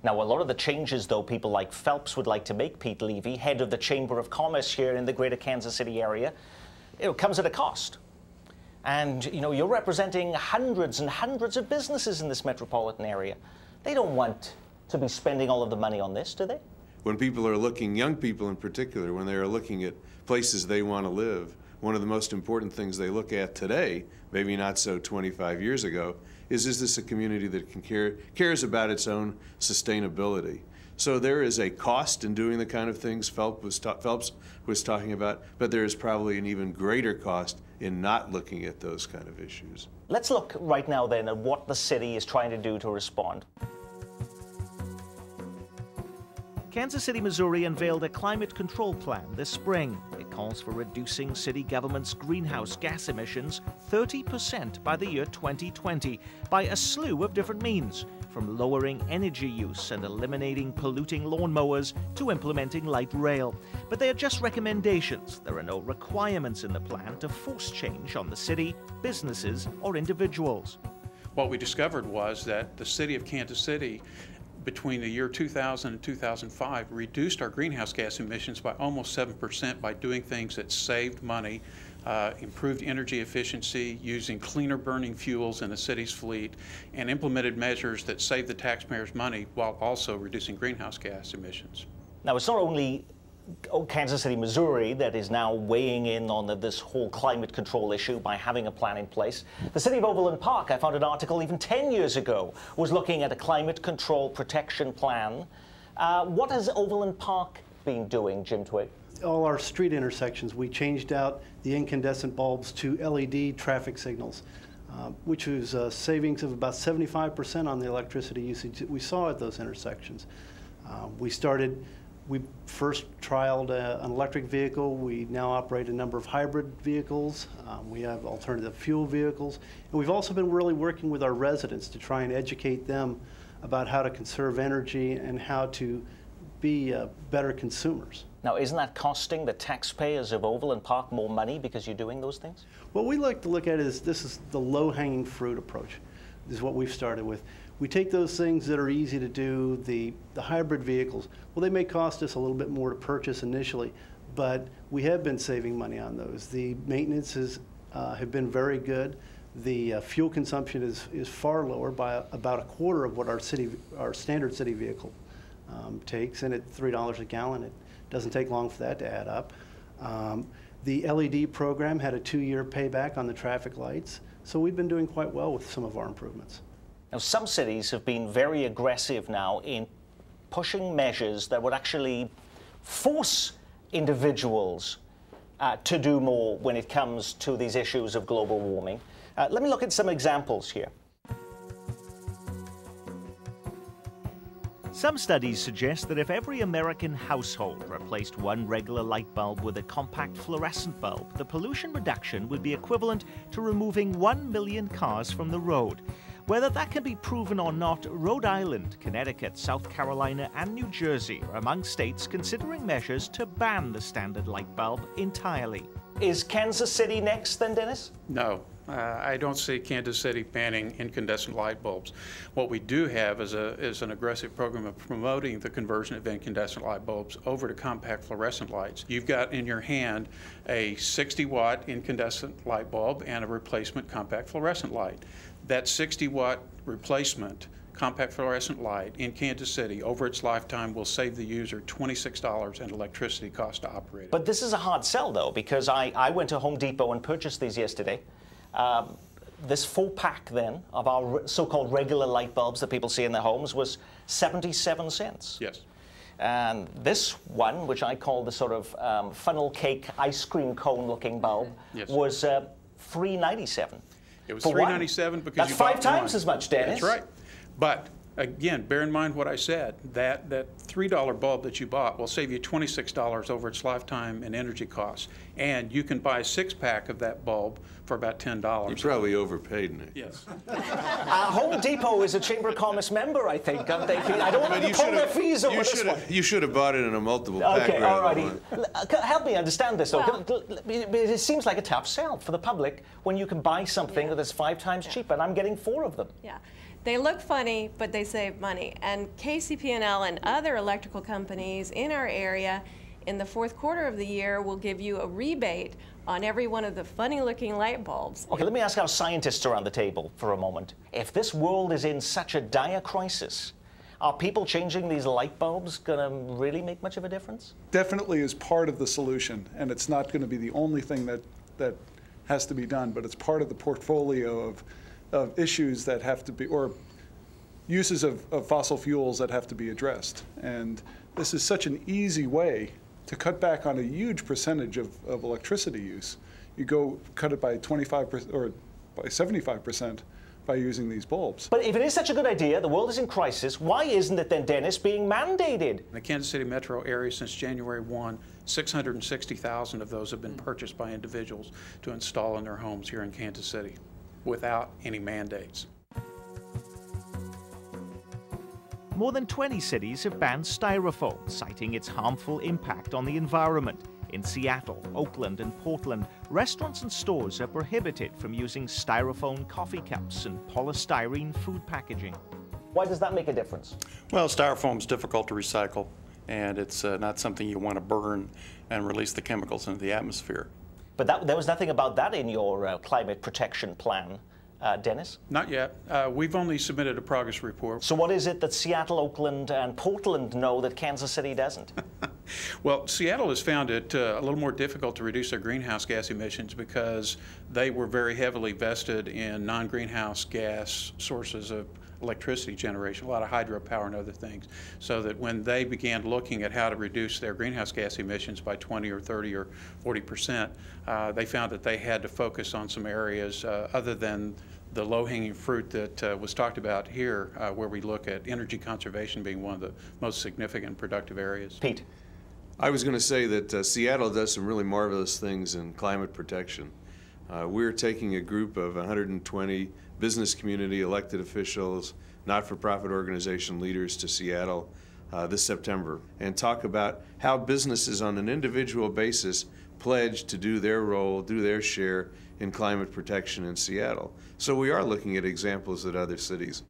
Now, a lot of the changes, though, people like Phelps would like to make, Pete Levy, head of the Chamber of Commerce here in the greater Kansas City area, it comes at a cost. And, you know, you're representing hundreds and hundreds of businesses in this metropolitan area. They don't want to be spending all of the money on this, do they? When people are looking, young people in particular, when they are looking at places they want to live, one of the most important things they look at today, maybe not so 25 years ago, is this a community that cares about its own sustainability? So there is a cost in doing the kind of things Phelps was talking about, but there is probably an even greater cost in not looking at those kind of issues. Let's look right now then at what the city is trying to do to respond. Kansas City, Missouri unveiled a climate control plan this spring. It calls for reducing city government's greenhouse gas emissions 30% by the year 2020 by a slew of different means, from lowering energy use and eliminating polluting lawnmowers to implementing light rail. But they are just recommendations. There are no requirements in the plan to force change on the city, businesses, or individuals. What we discovered was that the city of Kansas City, between the year 2000 and 2005, reduced our greenhouse gas emissions by almost 7% by doing things that saved money, improved energy efficiency, using cleaner burning fuels in the city's fleet, and implemented measures that saved the taxpayers money while also reducing greenhouse gas emissions. Now, it's not only Kansas City, Missouri that is now weighing in on this whole climate control issue by having a plan in place. The city of Overland Park, I found an article even 10 years ago, was looking at a climate control protection plan. What has Overland Park been doing, Jim Twig? All our street intersections, we changed out the incandescent bulbs to LED traffic signals, which was savings of about 75% on the electricity usage that we saw at those intersections. We first trialed an electric vehicle. We now operate a number of hybrid vehicles. We have alternative fuel vehicles. And we've also been really working with our residents to try and educate them about how to conserve energy and how to be better consumers. Now, isn't that costing the taxpayers of Overland Park more money because you're doing those things? What we like to look at is this is the low-hanging fruit approach. This is what we've started with. We take those things that are easy to do, the hybrid vehicles. Well, they may cost us a little bit more to purchase initially, but we have been saving money on those. The maintenances have been very good. The fuel consumption is far lower by about a quarter of what our standard city vehicle takes, and at $3 a gallon, it doesn't take long for that to add up. The LED program had a 2-year payback on the traffic lights, so we've been doing quite well with some of our improvements. Now, some cities have been very aggressive now in pushing measures that would actually force individuals to do more when it comes to these issues of global warming. Let me look at some examples here. Some studies suggest that if every American household replaced one regular light bulb with a compact fluorescent bulb, the pollution reduction would be equivalent to removing 1 million cars from the road. Whether that can be proven or not, Rhode Island, Connecticut, South Carolina, and New Jersey are among states considering measures to ban the standard light bulb entirely. Is Kansas City next then, Dennis? No. I don't see Kansas City banning incandescent light bulbs. What we do have is an aggressive program of promoting the conversion of incandescent light bulbs over to compact fluorescent lights. You've got in your hand a 60-watt incandescent light bulb and a replacement compact fluorescent light. That 60-watt replacement compact fluorescent light in Kansas City over its lifetime will save the user $26 in electricity cost to operate it. But this is a hard sell, though, because I went to Home Depot and purchased these yesterday. This 4-pack then of our so-called regular light bulbs that people see in their homes was 77 cents. Yes. And this one, which I call the sort of funnel cake ice cream cone looking bulb, yes, was $3.97. It was $3.97 because that's you bought 5 times as much, Dennis. That's right. But again, bear in mind what I said, that $3 bulb that you bought will save you $26 over its lifetime in energy costs. And you can buy a 6-pack of that bulb for about $10. You probably overpaid, Nick. Yes. Home Depot is a Chamber of Commerce member, I think. I don't want to pull their fees over this one. You should have bought it in a multiple pack. Okay, all righty. Help me understand this, though. Well, it seems like a tough sell for the public when you can buy something that is 5 times cheaper, and I'm getting 4 of them. Yeah. They look funny, but they save money. And KCP&L and other electrical companies in our area in the fourth quarter of the year will give you a rebate on every one of the funny-looking light bulbs. Okay, let me ask our scientists around the table for a moment. If this world is in such a dire crisis, are people changing these light bulbs going to really make much of a difference? Definitely is part of the solution, and it's not going to be the only thing that has to be done, but it's part of the portfolio of issues that have to be, or uses of fossil fuels that have to be addressed. And this is such an easy way to cut back on a huge percentage of electricity use. You go cut it by 25% or by 75% by using these bulbs. But if it is such a good idea, the world is in crisis, why isn't it then, Dennis, being mandated? In the Kansas City metro area since January 1, 660,000 of those have been purchased by individuals to install in their homes here in Kansas City without any mandates. More than 20 cities have banned styrofoam, citing its harmful impact on the environment. In Seattle, Oakland, and Portland, restaurants and stores are prohibited from using styrofoam coffee cups and polystyrene food packaging. Why does that make a difference? Well, styrofoam is difficult to recycle, and it's not something you want to burn and release the chemicals into the atmosphere. But there was nothing about that in your climate protection plan, Dennis? Not yet. We've only submitted a progress report. So what is it that Seattle, Oakland, and Portland know that Kansas City doesn't? Well, Seattle has found it a little more difficult to reduce their greenhouse gas emissions because they were very heavily vested in non-greenhouse gas sources of electricity generation, a lot of hydropower and other things, so that when they began looking at how to reduce their greenhouse gas emissions by 20 or 30 or 40%, they found that they had to focus on some areas other than the low-hanging fruit that was talked about here, where we look at energy conservation being one of the most significant productive areas. Pete? I was going to say that Seattle does some really marvelous things in climate protection. We're taking a group of 120 business community, elected officials, not-for-profit organization leaders to Seattle this September and talk about how businesses on an individual basis pledge to do their role, do their share in climate protection in Seattle. So we are looking at examples at other cities.